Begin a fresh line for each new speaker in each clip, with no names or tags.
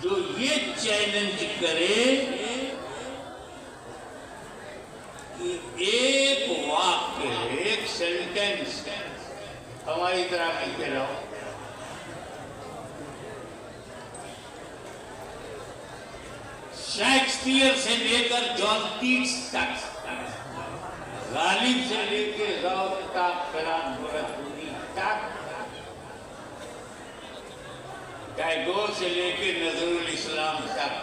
जो ये चैलेंज करे कि एक वाक्य, एक सेंटेंस हमारी तरह लिखे रहो, शेक्सपियर से लेकर जॉन कीट्स तक, गालिब से लेकर रॉब तक, फरहान बुरहानी तक, टैगोर से लेकर नजरुल इस्लाम तक,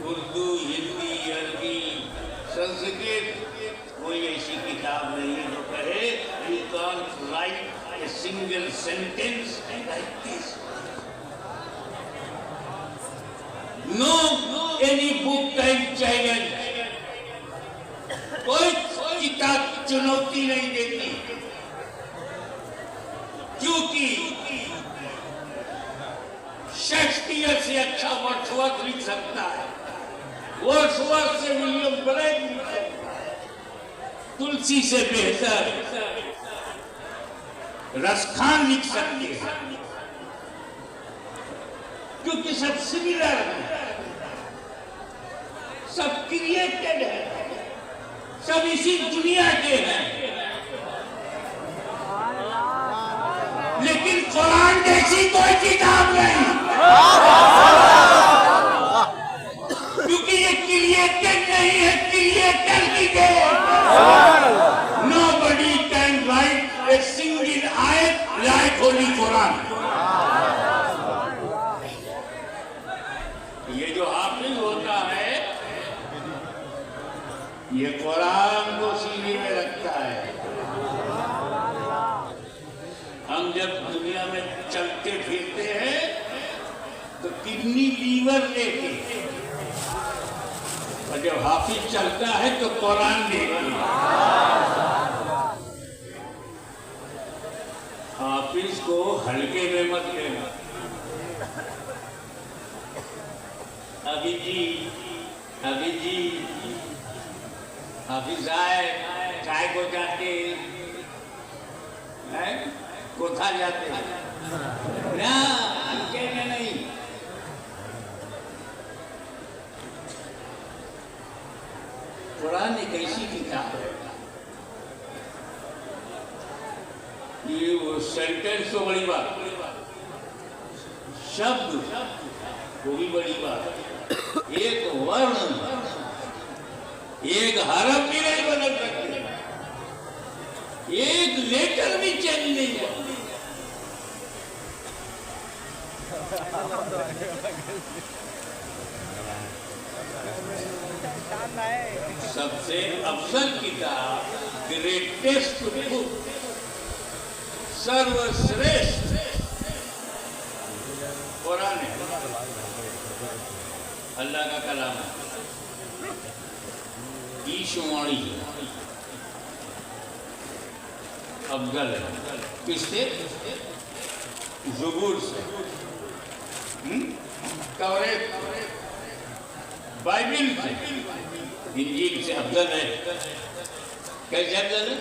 उर्दू, हिंदी, अरबी, संस्कृत, कोई ऐसी किताब नहीं है जो कहे you can't write a single sentence like this. No any book can challenge. कोई किताब चुनौती नहीं देती, क्योंकि शेक्सपियर से अच्छा वर्ड्सवर्थ लिख सकता है, वर्ड्सवर्थ से विलियम ब्लेक लिख सकता है, तुलसी से बेहतर रसखान लिख सकते हैं, क्योंकि सब सिमिलर है, सब क्रिएटेड है, सब इसी दुनिया के हैं। लेकिन कुरान जैसी कोई किताब नहीं, क्योंकि ये क्रिएटेड नहीं है, क्रिएटर की then. Nobody can write a single ayat like Holy Quran. ये जो हाफिज होता है, ये कुरान को सीने में रखता है। हम जब दुनिया में चलते फिरते हैं तो किडनी लीवर लेके, और जब हाफिज चलता है तो कुरान लेके। हाफिज को हल्के में मत लेना। अभी जी हाफिज आए, चाय को जाते हैं, कोठा जाते ना, हल्के में नहीं। कुरान एक ऐसी किताब है, ये वो सेंटेंस तो बड़ी बात, शब्द वो भी बड़ी बात, एक वर्ण, एक हरफ भी नहीं बदल सकते, एक लेटर भी चेंज नहीं होता। सबसे अफजल किताब, ग्रेटेस्ट बुक, सर्वश्रेष्ठ कुरान है, अल्लाह का कलाम है, ईशवाणी अफजल है। किससे? ज़बूर से, तौरेत, बाइबिल से, इंजील से अफजल है। कैसे अफजल है?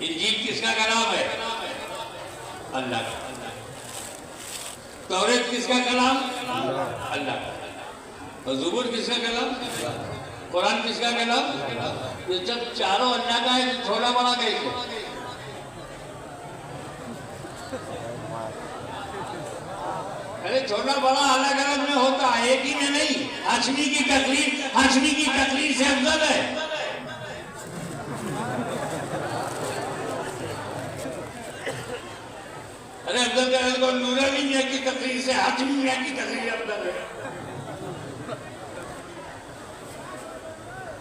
इंजील किसका कलाम है? अल्लाह का। तौरेत किसका कलाम? अल्लाह का। और ज़बूर किसका कलाम? कुरान किसका कलाम? ये जब चारों अल्लाह का है तो छोटा बड़ा कैसे? अरे छोटा बड़ा अलग अलग में होता है, एक ही में नहीं। हाशमी की तकरीर से अफजल है। अरे अफजल का नूरानी मियां की तकरीर से हाशमी मियां की तकरीर अफजल है।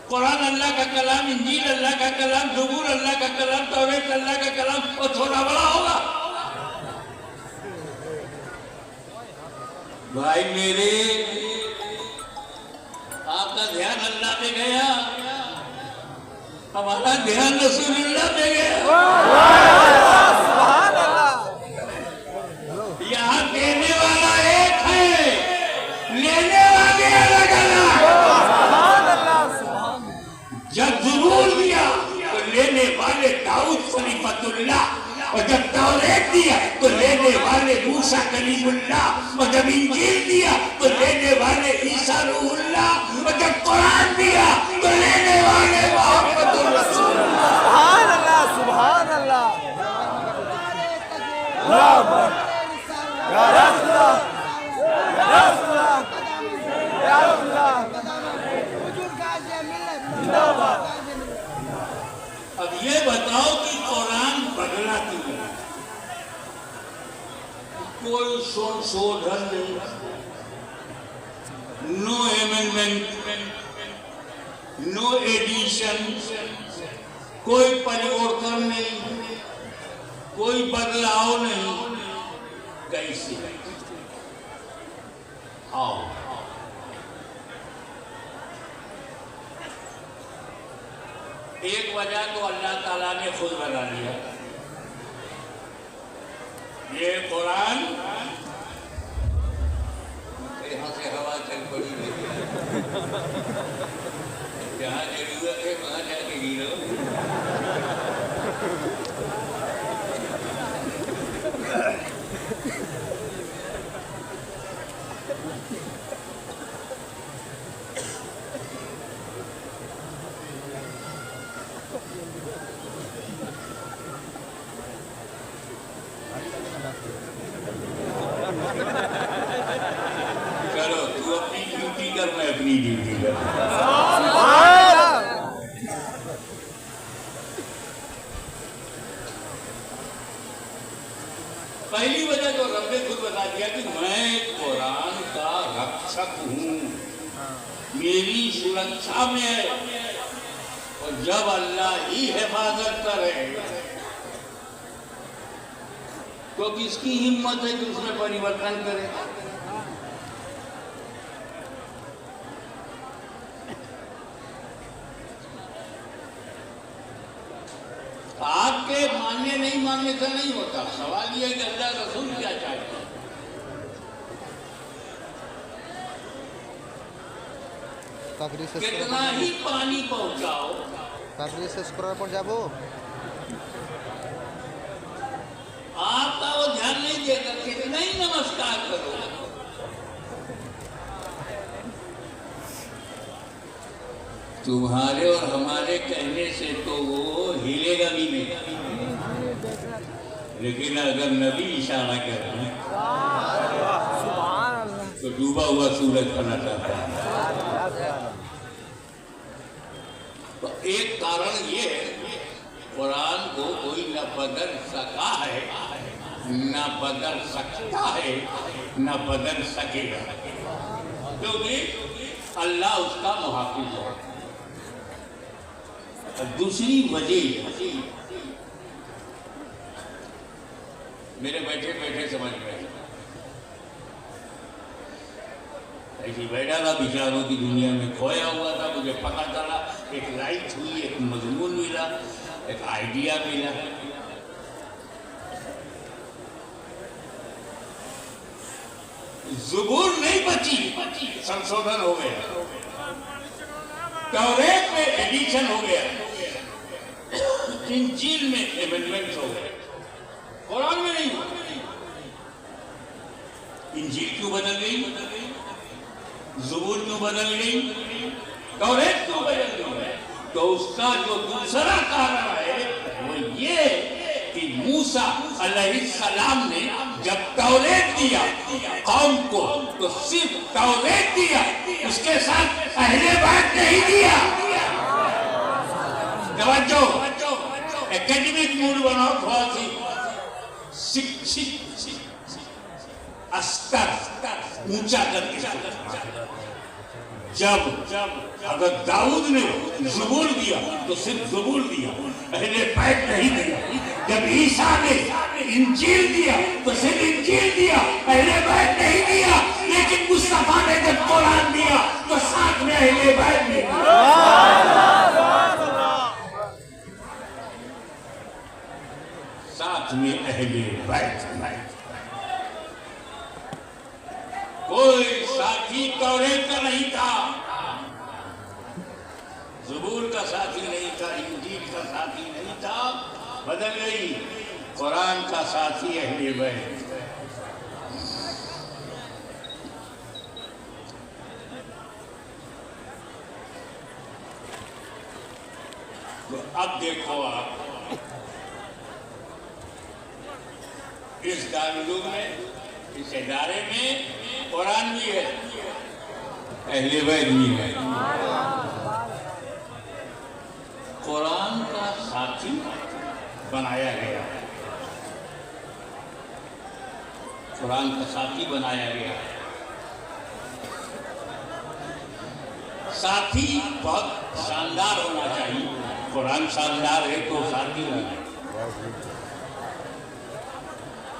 कुरान अल्लाह का कलाम, इंजील अल्लाह का कलाम, ज़बूर अल्लाह का कलाम, तौरेत अल्लाह का कलाम, और छोटा बड़ा होगा। भाई मेरे, आपका ध्यान अल्लाह पे गया, हमारा ध्यान रसूलुल्लाह पे गया। यहाँ देने वाला एक है, लेने वाले अलग अलग। जब ज़बूर दिया तो लेने वाले दाऊद खलीफतुल्लाह, और जब तौरेत दिया तो लेने वाले मूसा कलीमुल्लाह। और जब इंजील दिया तो लेने वाले ईसा रूहुल्लाह, और जब कुरान दिया तो लेने वाले मोहम्मद रसूलुल्लाह।
सुभान अल्लाह, सुभान अल्लाह।
अब ये बताओ कि कुरान बदला क्यों? कोई संशोधन नहीं, नो एमेंडमेंट, नो एडिशन, कोई परिवर्तन नहीं, कोई बदलाव नहीं। कैसे? आओ, एक वजह तो अल्लाह ताला ने खुद बता दिया। ये कुरान यहाँ से हवा चल पड़ी है, जहाँ जरूरत है वहाँ जाके गिरो। चलो तू अपनी ड्यूटी कर, मैं अपनी ड्यूटी कर। पहली वजह तो रब ने खुद बता दिया कि मैं कुरान का रक्षक हूँ, मेरी सुरक्षा में है। और जब अल्लाह ही हिफाजत करे तो किसकी हिम्मत है कि उसमें परिवर्तन करे? आपके मानने नहीं मानने का नहीं होता, सवाल यह है कि अल्लाह रसूल क्या चाहते हैं। कितना ही पानी पहुंचाओ, आपका वो ध्यान नहीं देगा, कितना ही नमस्कार करो, तुम्हारे और हमारे कहने से तो वो हिलेगा भी नहीं। लेकिन अगर नबी इशारा कर रहे हैं तो डूबा हुआ सूरज बना चाहता है। तो एक कारण ये है, कुरान को कोई न बदल सका है, न बदल सकता है, न बदल सकेगा, क्योंकि अल्लाह उसका मुहाफिज है। और दूसरी वजह मेरे बैठे बैठे समझ में ऐसी बैठा था, विचारों की दुनिया में खोया हुआ था। मुझे पता चला, एक लाइट हुई, एक मजमून मिला, एक आइडिया मिला। ज़ुबूर नहीं बची, संशोधन हो गया, तौरेत में एडिशन हो गया, इंजील में एमेंडमेंट हो गया, कुरान में नहीं हुआ। इंजील क्यों बदल गई? ज़ुबूर क्यों बदल गई? तौरेत क्यों बदल गई? तो उसका जो दूसरा कारण है वो ये कि मूसा अलैहिस्सलाम ने जब तौरेत दिया कौम को, तो सिर्फ तौरेत दिया, उसके साथ अहले बैत नहीं दिया। तवज्जो, एकेडमिक मूड बनाओ थोड़ा सी, शिक्षित स्तर ऊंचा करके। जब अगर दाऊद ने ज़ुबूर दिया तो सिर्फ ज़ुबूर दिया, अहले बैत नहीं दिया। जब ईसा ने इंजील दिया तो सिर्फ इंजील दिया, अहले बैत नहीं दिया। लेकिन मुस्तफा ने जब कुरान दिया तो साथ में अहले बैत भी दिया। साथ में अहले बैत नहीं। कोई साथी तौरेत का नहीं था, ज़ुबूर का साथी नहीं था, इंजील का साथी नहीं था, बदल गई। कुरान का साथी अहले बैत। अब देखो आप इस दारुल में, इस इदारे में कुरान भी है, अहले बैत भी है। कुरान का साथी बनाया गया, कुरान का साथी बनाया गया। साथी बहुत शानदार होना चाहिए। कुरान शानदार है तो साथी होना है।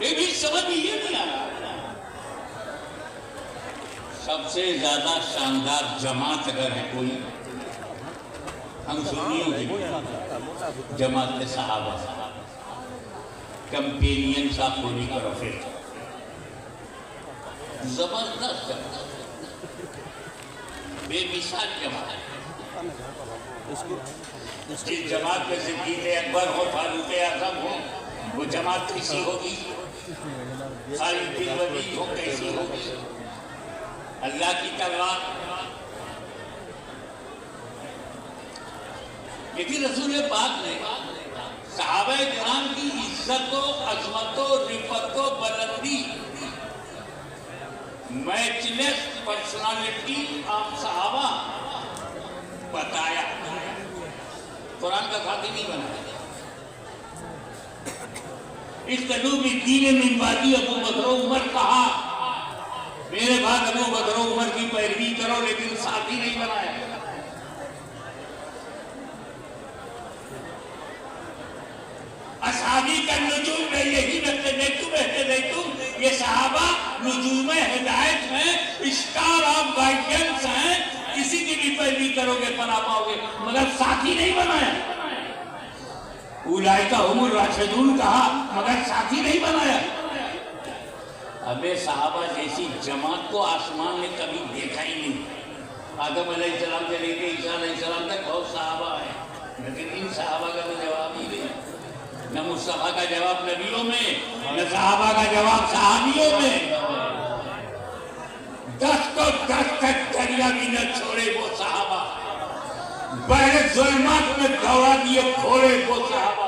ये भी समझ में ये नहीं आ रहा। सबसे ज्यादा शानदार जमात अगर है कोई, हम सुन्नियों की जमात सहाबा, कंपेनियन साहब होने का रफे, जबरदस्त बेमिसाल जमात। जिस जमात में सिद्दीक़ अकबर हो, फारूक आज़म हो, वो जमात कैसी होगी? खालिद बिन वलीद हो, कैसी होगी? अल्लाह की तलवार। लेकिन रसूल पाक ने सहाबाए किराम की इज्जतों, अज़मतों, रिफ़तों, बुलंदी, मैचलेस पर्सनालिटी ऑफ सहाबा बताया। कुरान का साथी नहीं बनाया। इस कदूबी दीन में बादी अबू बकर उमर कहा, मेरे बाद अबू बकर उमर की पैरवी करो, लेकिन साथी नहीं बनाया। असहाबी का नुजूम में यही रहते ये सहाबा नुजूम हिदायत हैं, स्टार ऑफ गाइडेंस हैं। किसी की भी पैरवी करोगे पना पाओगे, मगर साथी नहीं बनाया। उलाइका हुमुर राशिदून कहा, मगर साथी नहीं बनाया। हमें सहाबा जैसी जमात को आसमान में कभी देखा ही नहीं। आदम अलैहिस्सलाम से लेके ईसा अलैहिस्सलाम तक बहुत सहाबा है, लेकिन इन सहाबा का तो जवाब ही नहीं। न मुस्तफा का जवाब नबियों में, न सहाबा का जवाब सहाबियों में। 10 को 10 तक दरिया भी न छोड़े वो सहाबा, बहरे जुल्मात में दौड़ा दिए घोड़े वो सहाबा,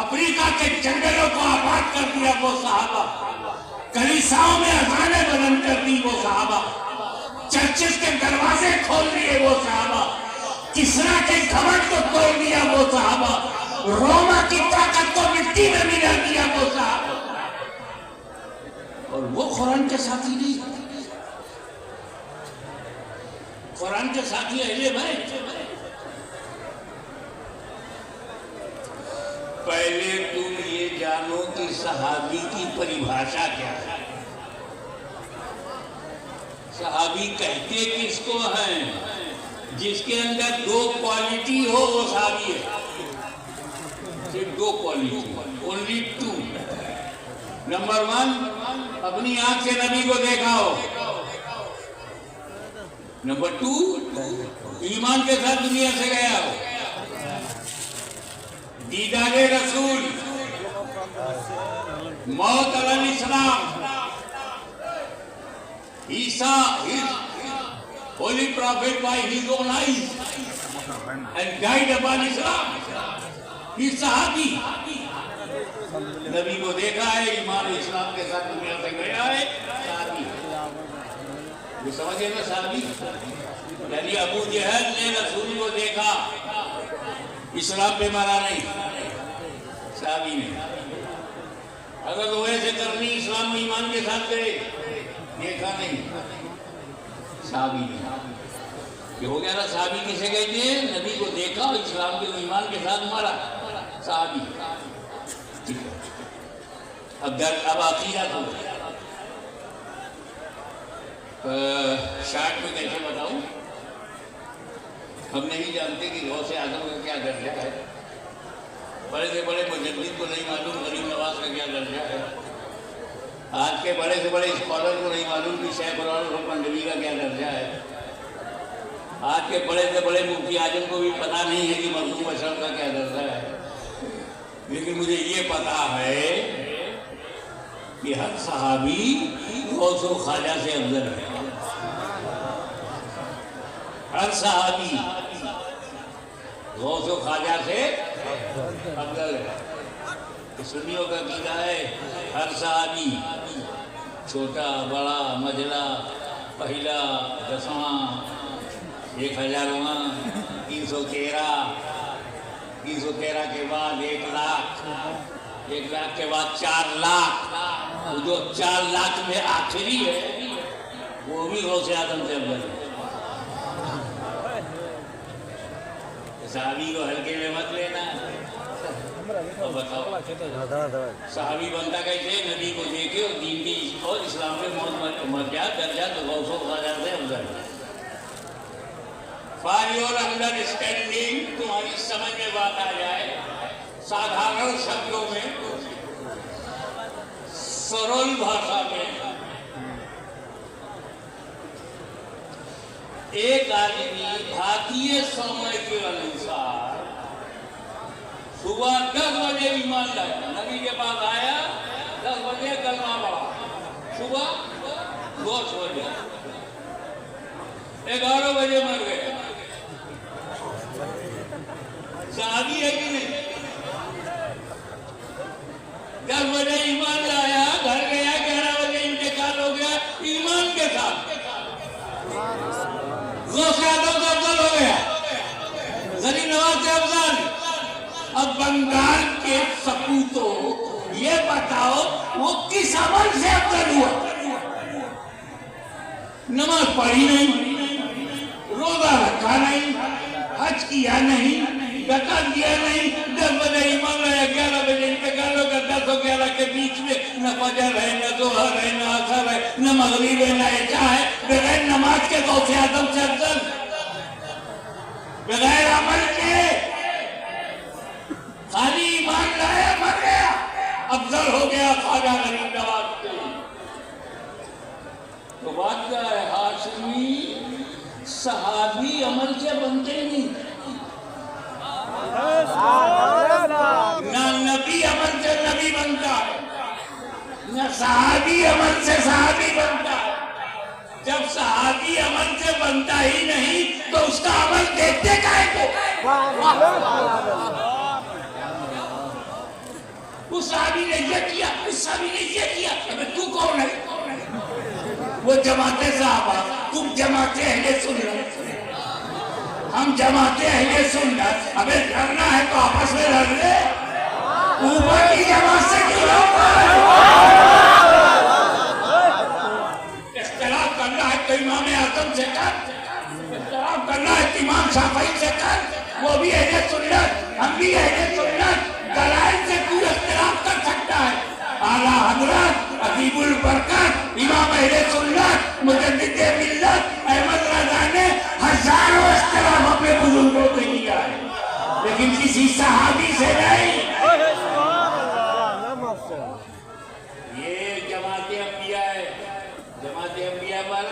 अफ्रीका के जंगलों को आबाद कर दिया वो सहाबा, कलीसियाओं में अज़ाने बुलंद कर दी वो सहाबा, चर्चिस के दरवाजे खोल दिए वो सहाबा, किसरा के घमंड को तोड़ दिया वो सहाबा, रोमा की ताकत को मिट्टी में मिला दिया वो सहाबा। और वो कुरान के साथी नहीं, कुरान के साथी अहले बैत। पहले तुम ये जानो कि सहाबी की परिभाषा क्या है। सहाबी कहते किसको हैं? जिसके अंदर 2 क्वालिटी हो वो सहाबी है। सिर्फ 2 क्वालिटी, ओनली 2। नंबर 1, अपनी आंख से नबी को देखा हो। नंबर 2, ईमान के साथ दुनिया से गया हो। दीदारे रसूल, मौत अलल इस्लाम, ईसा, holy prophet by his own eyes and died upon Islam. He सहाबी, नबी को देखा है, ईमान इस्लाम के साथ दुनिया से गया है, सहाबी। ये समझे ना सहाबी? यानी अबू जहल ने रसूल को देखा, इस्लाम पे मारा नहीं, सहाबी ने। अगर लोहे से करनी इस्लाम में ईमान के साथ गए, देखा नहीं, सहाबी ने। ये हो गया ना, सहाबी किसे कहते हैं? नबी को देखा और इस्लाम के ईमान के साथ मारा, सहाबी। ठीक है, अब अकीदा को शार्ट में कैसे बताऊं? हम नहीं जानते कि गौसे आजम का क्या दर्जा है। बड़े से बड़े मुजद्दिद को नहीं मालूम गरीब नवाज का क्या दर्जा है। आज के बड़े से बड़े स्कॉलर को नहीं मालूम कि शेख मंडवी का क्या दर्जा है। आज के बड़े से बड़े मुफ्ती आजम को भी पता नहीं है कि मखदूम अशरफ का क्या दर्जा है। लेकिन मुझे ये पता है कि हर सहाबी गौस व ख्वाजा से अफजल है। हर सहाबी गौसो ख्वाजा से अफजल है। सुन्नियों का कीदा है हर सहाबी छोटा बड़ा मझला पहला 10वां 1000वां 313 के बाद 1 लाख 1 लाख के बाद 4 लाख। वो जो 4 लाख में आखिरी है वो भी गौसे आदम से अफजल है। सहाबी को हल्के में मत लेना। तो बताओ सहाबी बनता कैसे? नबी को देखे और दीन की और इस्लाम में मौत मर गया दर्जा तो गौसो ख्वाजा से अफजल। फॉर योर अंडरस्टैंडिंग, तुम्हारी समझ में बात आ जाए साधारण शब्दों में, सरल भाषा में, एक आदमी भारतीय समय के अनुसार सुबह 10 बजे ईमान लाया, नबी के पास आया, 10 बजे कलमा पढ़ा, सुबह 2 बजे 11 बजे मर गए। सहाबी है कि नहीं? 10 बजे ईमान लाया, घर गया, 11 बजे इंतकाल हो गया ईमान के साथ, गौसे आदम से अफजल हो गया, गनी नवाज से अफजल। अब बंगाल के सपूतों ये बताओ वो किस अमल से अफजल हुआ? नमाज पढ़ी नहीं, रोजा रखा नहीं, हज किया नहीं, ज़कात दिया नहीं, 10 बजे ईमान लाया, 11 बजे इंतकाल हो गया। 10 और 11 के बीच में न फजर है, न जोहर है, न असर है, न मगरिब है, न इशा है। बगैर नमाज के गौसे आदम से अफजल, बगैर अमल के खाली ईमान लाया मर गया, अफजल हो गया ख्वाजा गरीब नवाज से। तो बात क्या है? हाशमी सहाबी अमल से बनते नहीं, ना नबी अमल से नबी बनता है, ना सहाबी अमल से सहाबी बनता है। जब सहाबी अमल से बनता ही नहीं तो उसका अमल देखते काहे को? उस सहाबी ने ये किया, उस सहाबी ने ये किया, अबे तू कौन है? वो जमाते साहबा, तुम जमाते अहले सुन्नत, हम जमाते अहले सुन्नत। अबे लड़ना है तो आपस में लड़ ले, ऊपर की जमात से क्यों लड़ना है? इख्तिलाफ करना है तो इमाम आजम से कर, इख्तिलाफ करना है तो इमाम शाफई से कर, वो भी अहले सुन्नत, हम भी अहले सुन्नत। दलाइल से तू इख्तिलाफ कर सकता है। आला हजरत अजीबुल बरकत इमाम अहले सुन्नत मुजद्दिद मिल्लत अहमद रजा ने हजारों इख्तिलाफ अपने बुजुर्गों से किया है, लेकिन किसी सहाबी से नहीं। ये जमाते अंबिया है, जमाते अंबिया पर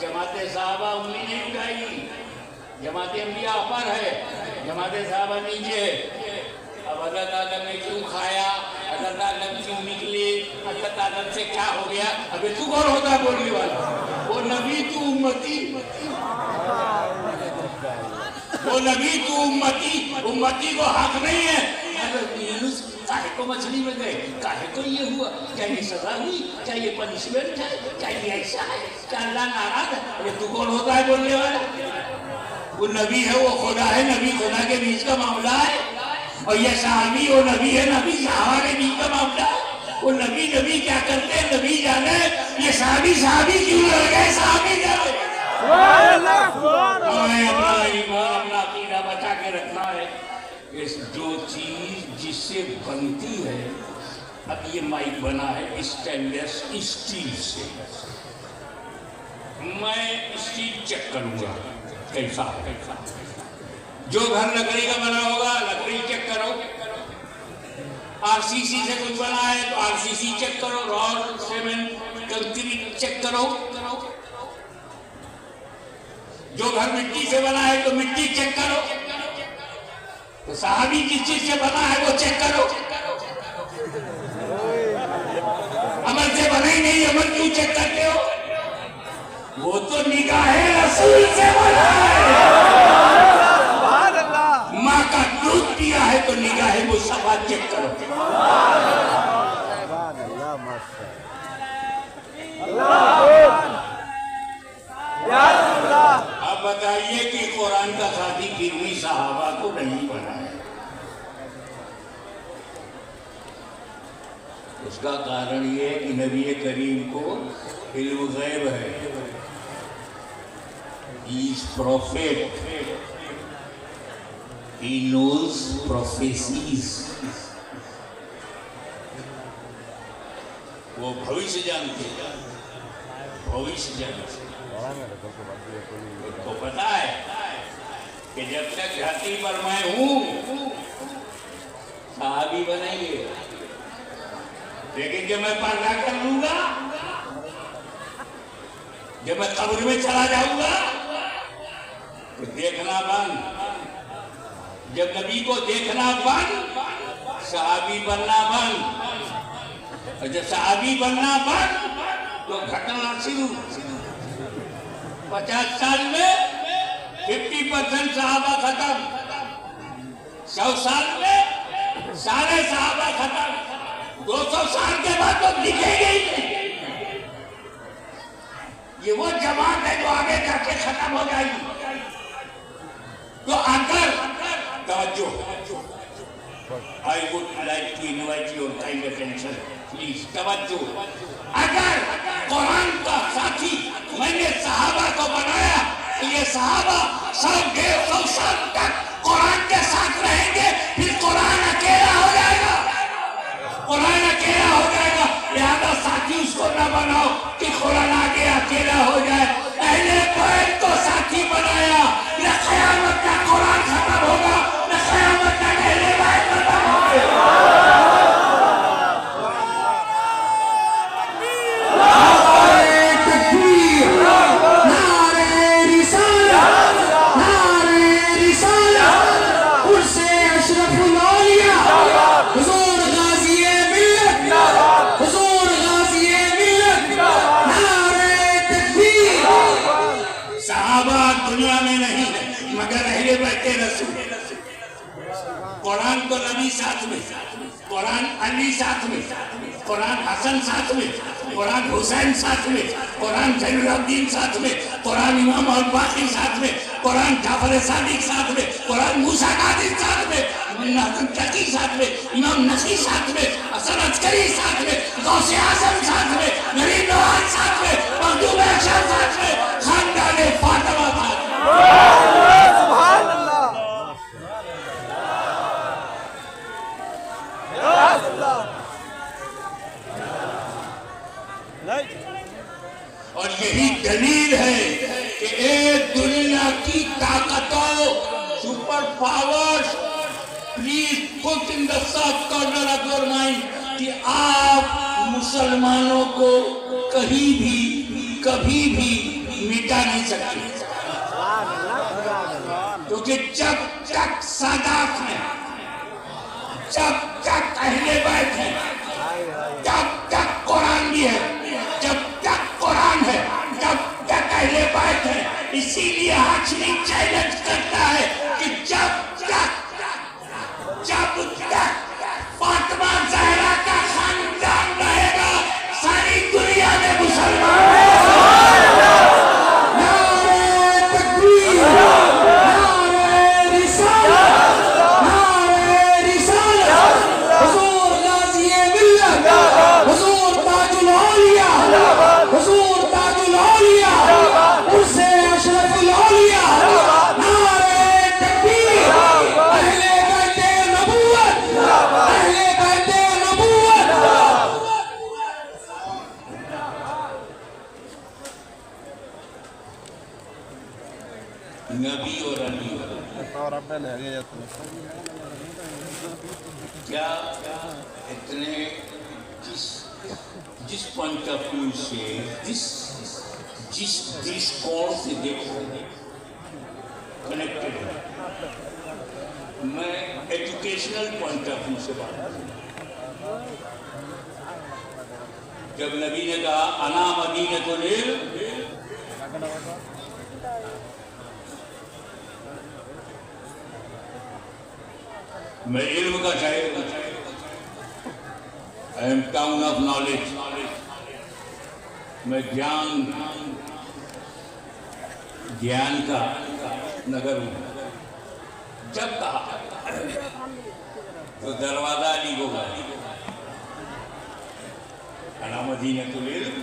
जमाते साहबा उंगली नहीं उठाई, जमाते अंबिया ऊपर है, जमाते साहबा नीचे है। अब हज़रत आदम ने क्यों खाया, हज़रत आदम क्यों निकले, हज़रत आदम से क्या हो गया? अबे तू कौन होता है बोलने वाला? वो नबी तू उम्मती, वो नबी तू उम्मती, उम्मती को हक नहीं है। काहे को मछली में गए, काहे को ये हुआ, क्या ये सजा हुई, क्या ये पनिशमेंट है, क्या ये ऐसा है, क्या अल्लाह नाराज है? अबे तू कौन होता है बोलने वाला? वो नबी है, वो खुदा है, नबी खुदा के बीच का मामला है। और ये सहाबी वो नबी है, नबी सहाबा के बीच का मामला है। वो नबी नबी क्या करते हैं नबी जाने, ये सहाबी सहाबी क्यों लड़ गए सहाबी जाने। हमें अपना ईमान अपना अकीदा बचा के रखना है। इस जो चीज जिससे बनती है, अब ये माइक बना है स्टेनलेस स्टील से, मैं स्टील चेक करूंगा कैसा कैसा। जो घर लकड़ी का बना होगा लकड़ी चेक करो, आरसीसी से कुछ बना है तो आरसीसी चेक करो, रॉड सीमेंट कंक्रीट चेक करो। जो घर मिट्टी से बना है तो मिट्टी चेक करो। तो सहाबी किस चीज से बना है वो चेक करो। अमल से बना ही नहीं, अमल क्यों चेक करते हो? वो तो निगाहे रसूल से बना है। बात चेक करो। अब बताइए कि कुरान का साथी फिर भी सहाबा को नहीं बनाया। उसका कारण ये है कि नबी करीम को इल्म गैब है। He is prophet. He knows prophecies. वो भविष्य जानते, भविष्य जानते। उसको पता है कि जब तक धरती पर मैं हूं सहाबी बनेंगे, लेकिन जब मैं पर्दा कर लूंगा, जब मैं कब्र में चला जाऊंगा तो देखना बंद। जब नबी को देखना बंद, सहाबी बनना बंद। और जब सहाबी बनना बंद तो घटना शुरू। 50 साल में 50% सहाबा खत्म, 100 साल में सारे सहाबा खत्म, 200 साल के बाद तो दिखेंगे ही नहीं। ये वो जमात है जो आगे जाके खत्म हो जाएगी। तो अगर तवज्जो, I would like to invite your kind attention please, तवज्जो। अगर कुरान का साथी मैंने सहाबा को बनाया तो ये सहाबा 100-150 साल तक कुरान के साथ रहेंगे, फिर कुरान अकेला हो जाएगा, कुरान अकेला हो जाएगा। लिहाजा साथी उसको न बनाओ कि कुरान आगे अकेला हो जाए। अहले बैत को साथी बनाया, न क़यामत तक कुरान खत्म होगा, न क़यामत तक अहले बैत खत्म होगा। दुनिया में नहीं है मगर अहले बैत रसूल। कुरान तो नबी साथ में, कुरान अली साथ में, कुरान हसन साथ में, कुरान हुसैन साथ में, कुरान जैनुलब्दीन साथ में, कुरान इमाम और बाकी साथ में, कुरान जाफर सादिक साथ में, कुरान मूसा कादिर साथ में, हसन तकी साथ में, इमाम नकी साथ में, हसन अस्करी साथ में, गौसे आजम साथ में, नबी नवाज साथ में, महबूब अशर साथ में, खानदान फातिमा साथ में।
सुभान अल्लाह।
और यही दलील है कि एक दुनिया की ताकतों, super powers, please put in the sub corner of your mind कि आप मुसलमानों को कहीं भी कभी भी मिटा नहीं सकते। क्योंकि जब तक सादात है, जब तक अहले बैत है, जब तक कुरान भी है, जब तक कुरान है, जब तक अहले बैत है। इसीलिए हाशमी चैलेंज करता है कि जब तक फातिमा ज़हरा का खानदान रहेगा, सारी दुनिया में मुसलमान नबी और अली क्या इतने जिस पॉइंट ऑफ व्यू से, जिस दृष्टिकोण से देखो कनेक्टेड है। मैं एजुकेशनल पॉइंट ऑफ व्यू से बात करूं। जब नबी ने कहा अना मदीनतुल इल्म, मैं इल्म का शायर I am town of knowledge, मैं ज्ञान का नगर हूं। जब कहा तो दरवाजा अली को अना मदीनतुल इल्म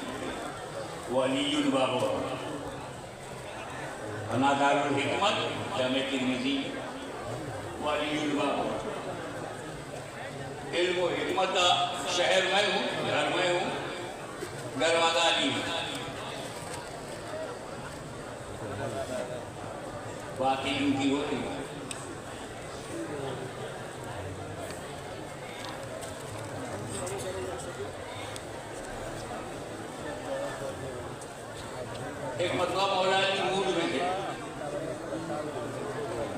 व अलीयुल बाबू अना दारुल हिकमत जामे तिर्मिज़ी व अलीयुल बाबू। इल्म व हिकमत का शहर मैं हूँ, घर में हूँ, दरवाजा अली हूँ। बाकी उनकी होती है। एक मतवा मौलाना की मूड में थे,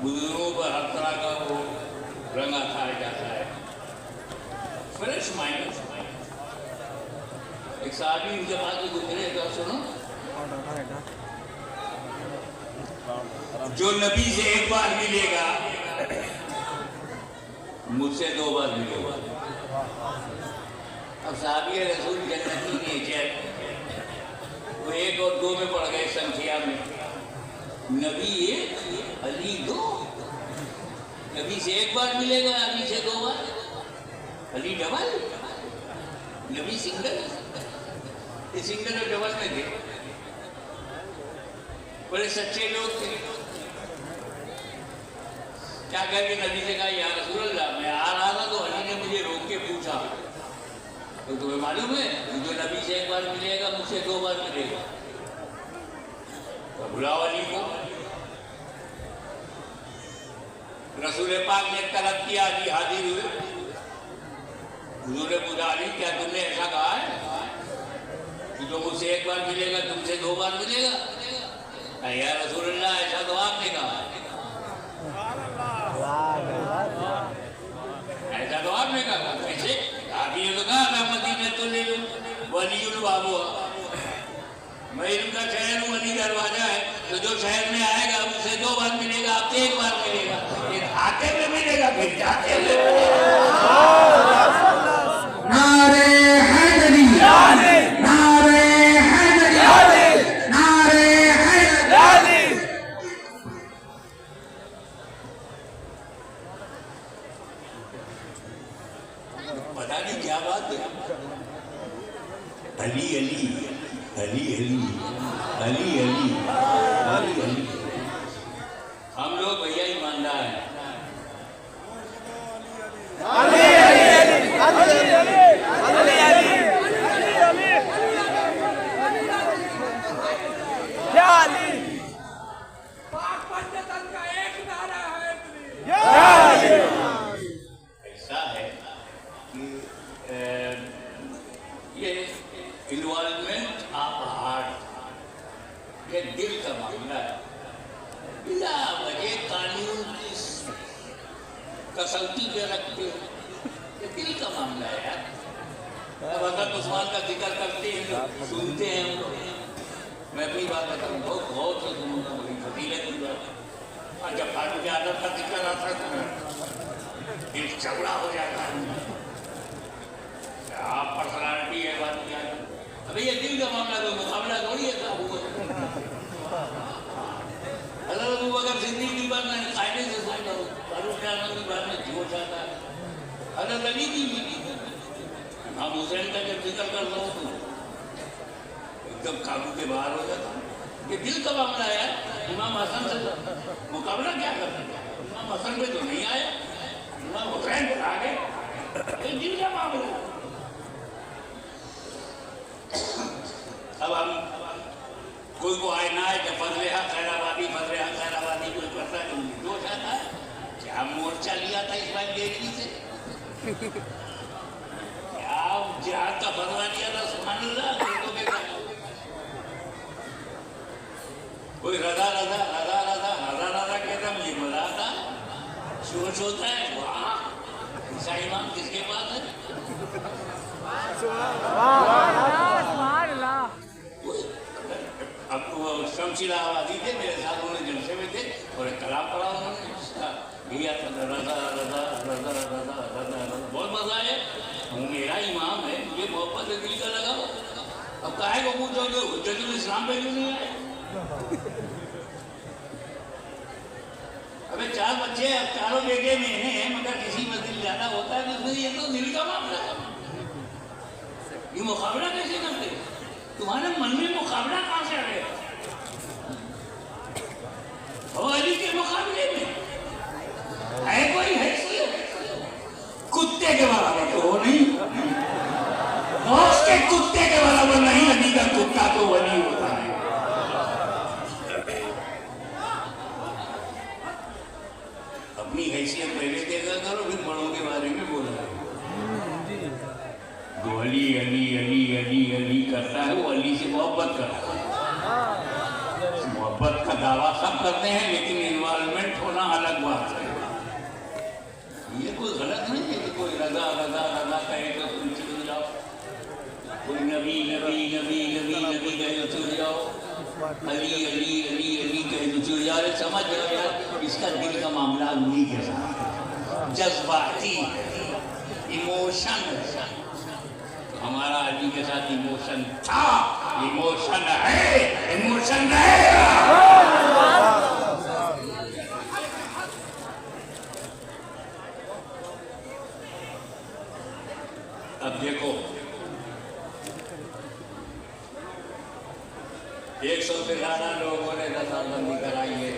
बुजुर्गों पर हर तरह का वो रंगा खाया जाता है, फ्रेश माइंड। एक साहबी उनके पास गुजरे तो सुनो, जो नबी से एक बार मिलेगा मुझसे 2 बार मिलेगा। अब साहबी रसूल जन्नती नेचर वो 1 और 2 में पड़ गए संख्या में। नबी 1 अली 2। नबी से 1 बार मिलेगा, अली से 2 बार। अली डबल, नबी सिंगल। ये सिंगल और डबल में थे, बड़े सच्चे लोग थे। क्या करके नबी से कहा या रसूल अल्लाह, मैं आ रहा था तो अली ने मुझे रोक के पूछा, तो तुम्हें मालूम है जो नबी से 1 बार मिलेगा मुझसे 2 बार मिलेगा। तो बुलाओ अली को। रसूल पाक ने तलब किया, अली हाजिर हुए। हुजूर ने पूछा, अली क्या तुमने ऐसा कहा है कि जो मुझसे 1 बार मिलेगा तुमसे 2 बार मिलेगा? या रसूल अल्लाह, ऐसा तो आपने कहा। ऐसा तो आपने कहा। कैसे? आप ये तो कहा था मदीनतुल इल्म व अलीयुल बाबू। मैं इल्म का शहर हूँ, अली दरवाजा है। तो जो शहर में आएगा उसे 2 बार मिलेगा, आपसे 1 बार मिलेगा। आते में मिलेगा, फिर जाते में नारे हैदरी, नारे हैदरी, नारे हैदरी। पता नहीं क्या बात है। अली अली अली अली अली अली अली अली। हम लोग भैया ईमानदार हैं। अली अली अली अली अली अली अली या अली। पाक पंडितन का एक नारा है, या अली। ऐसा है कि ये इन्वॉल्वमेंट ऑफ हार्ट, ये दिल का मामला है। बिना वजह कानून की कसौटी पे रखते हैं, ये दिल का मामला है यार। अब अगर उस्मान का जिक्र करते हैं, सुनते हैं हम लोग। मैं अपनी बात बताऊँ, बहुत बहुत से सुनूंगा, बड़ी फजीलत की बात। और जब फारूक आजम का जिक्र आता है तो दिल चौड़ा हो जाता है। आप पर्सनालिटी है बात क्या है? अभी ये दिल का मामला, कोई मुकाबला थोड़ी है। हज़रत अबू बकर सिद्दीक़ की बात मैं कायदे से सुनता हूँ, फारूक आजम की बात में जोश आता है। हज़रत अली की भी, इमाम हुसैन का जब जिक्र करता हूँ तो एकदम काबू के बाहर हो जाता हूँ। ये दिल का मामला है। इमाम हसन से मुकाबला क्या कर सकते? इमाम हसन पे तो नहीं आया, इमाम हुसैन पे आ गए। ये दिल का मामला। अब हम कोई को आयना है कि फजले खैराबादी कोई करता है तो जोश आता है। क्या मोर्चा लिया था इस्माइल देवी से, क्या जिहाद का फतवा दिया था। सुभान अल्लाह। कोई रजा रजा रजा रजा रजा रजा कहता, मुझे मजा आता, जोश होता है। वाह, ऐसा इमाम किसके पास है? अब वो शमशीला आबादी थे, मेरे साथ उन्होंने जलसे में थे और एक कलाम पढ़ा उन्होंने, रजा रजा रजा रजा रजा रजा। बहुत मजा आया। वो मेरा इमाम है, मुझे मोहब्बत दिल का लगा। अब काहे को पूछोगे हुज्जतुल इस्लाम पे क्यों नहीं आए? अबे 4 बच्चे, चारों बेटे में हैं, मगर किसी मस्जिद जाना होता है तो उसमें ये तो दिल का मामला है। ये मुकाबला कैसे करते? तुम्हारे मन में मुकाबला कहां से आ गया? अली के मुकाबले में है कोई हैसियत? कुत्ते के बराबर तो हो नहीं, मौत के कुत्ते के बराबर नहीं। अली का कुत्ता तो वली होता है। अपनी हैसियत पहले देखा करो, फिर बड़ों के बारे में बोला। जो अली अली अली अली अली करता है वो अली से मोहब्बत करता है। मोहब्बत का दावा सब करते हैं, लेकिन इन्वॉल्वमेंट होना अलग बात है। ये कोई गलत नहीं है कि कोई रजा रजा रजा कहे तो तुम चले जाओ, कोई नबी नबी नबी नबी नबी कहे तो चले जाओ, अली अली अली अली कहे तो चले जाओ। समझ जाओ यार, इसका दिल का मामला उन्हीं के साथ, जज्बाती इमोशन। हमारा अली के साथ इमोशन था, इमोशन है, इमोशन रहेगा। अब देखो 100 से ज्यादा लोगों ने रजामंदी कराई है।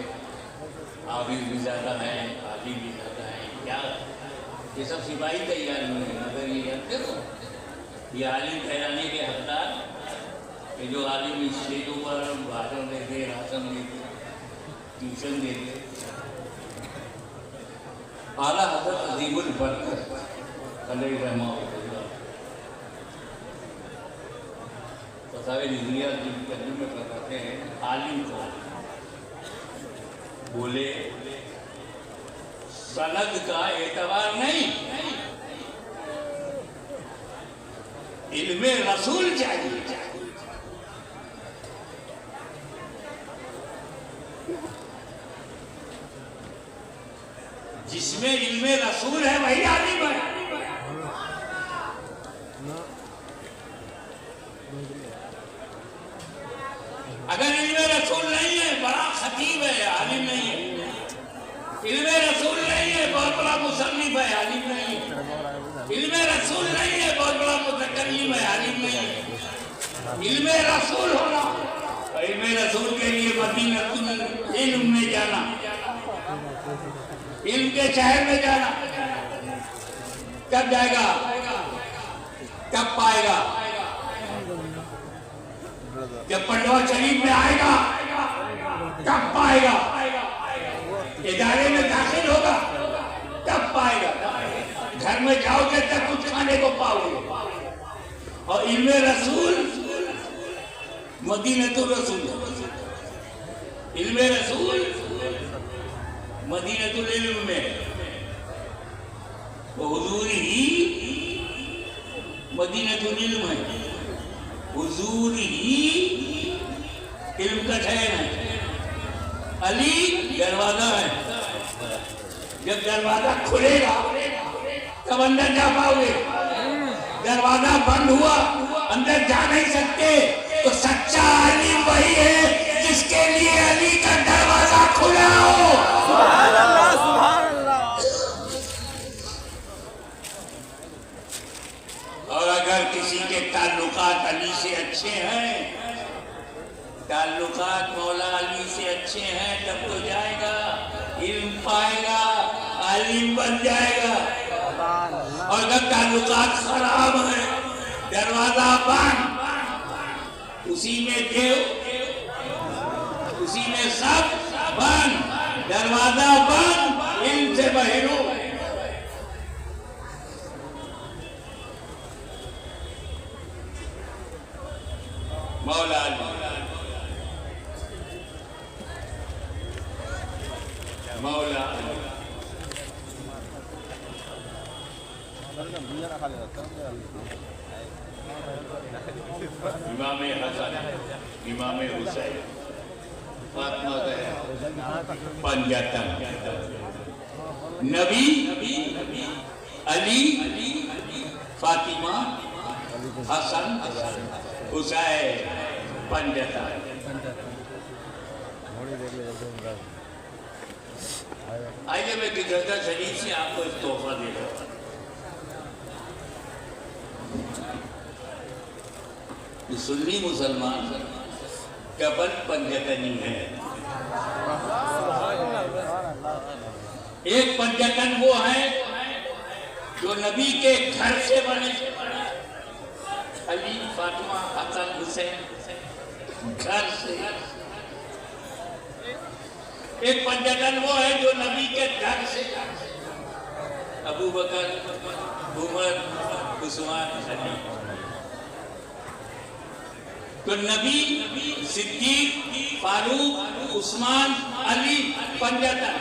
हाफिज भी ज्यादा है, आदि भी ज्यादा है। क्या ये सब सिपाही तैयार हुए हैं? मगर ये देखो, ये आलिम ठहराने के हकदार, ये जो आलिम स्टेजों पर भाषण देते, राशन देते, ट्यूशन देते, आला हज़रत अज़ीमुल बरकत अलैहि रहमतुल्लाह रिजविया में बताते हैं, आलिम को बोले सनद का एतबार नहीं, इल्मे रसूल चाहिए। जिसमें इल्मे रसूल है वही आलिम है। अगर इल्मे रसूल नहीं है, बड़ा खतीब है, आलिम नहीं है। इल्मे रसूल नहीं है, बहुत बड़ा मुसन्निफ है, आलिम नहीं है। इल्मे रसूल नहीं है, बहुत बड़ा मुतकल्लिम है, आलिम नहीं है। इल्मे रसूल होना, इल्मे रसूल के लिए मदीनतुल इल्म में जाना, इल्म के शहर में जाना। कब जाएगा, कब पाएगा? जब पटवा शरीफ में आएगा, कब पाएगा? इदारे में दाखिल होगा, तब पाएगा। घर में जाओगे तब कुछ खाने को पाओगे। और इल्मे रसूल मदीनतुल रसूल, इल्मे रसूल मदीनतुल इल्म में, वो हुजूर ही मदीनतुल इल्म है, हुजूर ही इल्म का ठहर है। अली दरवाजा है, जब दरवाजा खुलेगा तब अंदर जा पाओगे। दरवाजा बंद हुआ, अंदर जा नहीं सकते। तो सच्चा अली वही है जिसके लिए अली का दरवाजा खुला हो।
सुभान अल्लाह, सुभान अल्लाह।
और अगर किसी के ताल्लुकात अली से अच्छे हैं, ताल्लुकात मौला अली से अच्छे हैं, तब तो जाएगा, इल्म पाएगा, आलिम बन जाएगा। और अगर ताल्लुकात खराब है, दरवाजा बंद, उसी में देव, उसी में सब बंद, दरवाजा बंद, इल्म से महरूम। मौला अली, मौला इमाम हसन, इमाम हुसैन, फातिमा पंजातन, नबी अली फातिमा, हसन, हुसैन, पंजतन। आइए मैं गिरजा शरीफ से आपको एक तोहफा दे रहा हूँ। सुन्नी मुसलमान कबल पंजतनी है। एक पंजतन वो है जो नबी के घर से बने, अली, फातिमा, हसन, हुसैन, घर से। एक पंजतन वो है जो नबी के घर से, अबू बकर, उमर, उस्मान, अली। तो नबी, सिद्दीक, फारूक, उस्मान, अली पंजतन।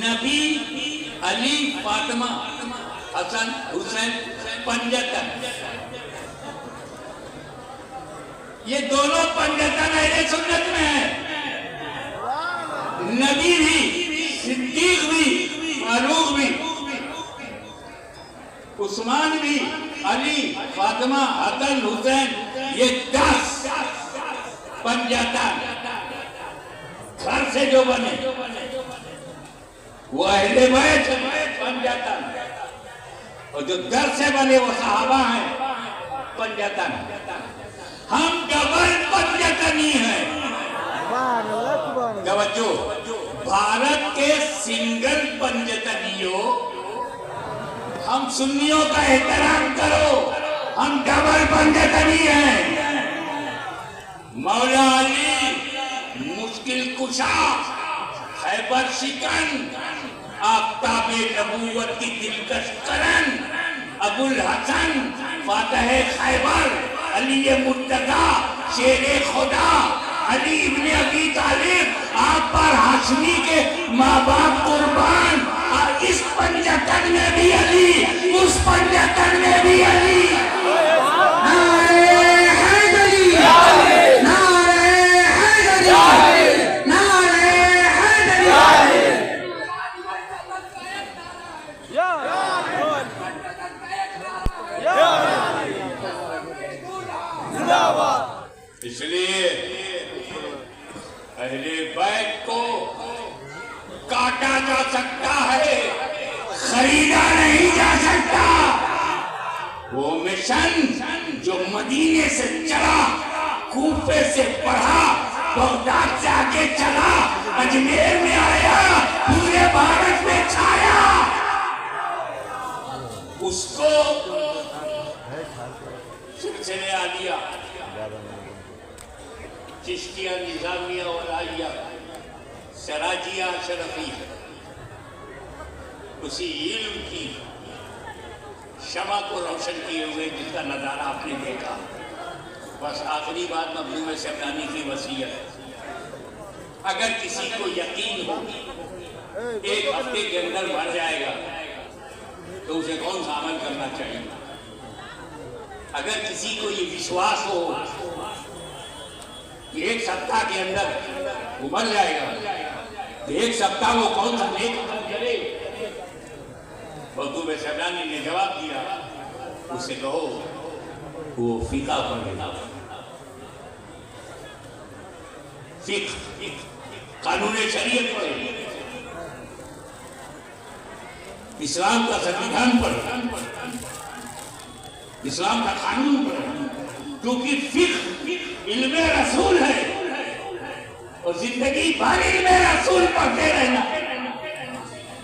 नबी, अली, फातिमा, हसन, हुसैन पंजतन। ये दोनों पंजतन अहले सुन्नत में है। नबी भी, सिद्दीक भी, फारूक भी, उस्मान भी, अली, फातिमा, हसन, हुसैन, ये 10 पंजतन घर से जो बने वो अहले बैत पंजतन, और जो घर से बने वो सहाबा हैं पंजतन। हम डबल पंजतनी हैं। तवज्जो, भारत के सिंगल पंजतनियों, हम सुन्नियों का एहतराम करो, हम डबल पंजतनी हैं। मौला अली मुश्किल कुशा, खैबर शिकन, आफ्ताबे नबूवत की दिलकश करन, अबुल हसन फातह खैबर, अली मुर्तजा शेरे खुदा, अली इब्ने अबी तालिब, आप पर हाशमी के माँ बाप कुर्बान। और इस पंजतन में भी अली, उस पंजतन में भी अली। नारे हैदरी, नारे हैदरी, नारे हैदरी। इसलिए अहले बैत को काटा जा सकता है, खरीदा नहीं जा सकता। वो मिशन जो मदीने से चला, कूफे से बढ़ा, बगदाद से आगे चला, अजमेर में आया, पूरे भारत में छाया, उसको सिलसिले आलिया, चिश्तिया, निजामिया, वलाइया, सराजिया, शरफी, उसी इल्म की शमा को रोशन किए हुए जिसका नज़ारा आपने देखा। बस आखिरी बात मखदूम शमदानी की वसीयत है, अगर किसी को यकीन हो एक हफ्ते के अंदर मर जाएगा तो उसे कौन सा अमल करना चाहिए? अगर किसी को ये विश्वास हो कि एक सप्ताह के अंदर वो मर जाएगा तो एक सप्ताह वो कौन सा नेक अमल करे? मखदूम शमदानी ने जवाब दिया, उसे कहो वो फीका पढ़ेगा, कानून शरीयत पढ़े, इस्लाम का संविधान पढ़े, इस्लाम का कानून पढ़े, क्योंकि फिक्र इल्मे रसूल है और जिंदगी भर इल्मे रसूल पढ़ते रहना।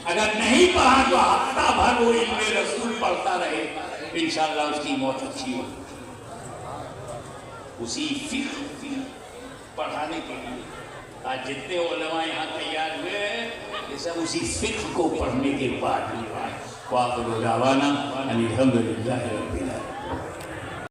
अगर नहीं पढ़ा तो हफ्ता भर वो इल्मे रसूल पढ़ता रहे, इंशाअल्लाह उसकी मौत अच्छी हो। उसी फिक्र पढ़ाने के लिए आज जितने उलमा यहाँ तैयार हुए हैं ये सब उसी फिक्र को पढ़ने के बाद ही। वाक़िअ दावाना अनिल हम्दुलिल्लाहि रब्बिल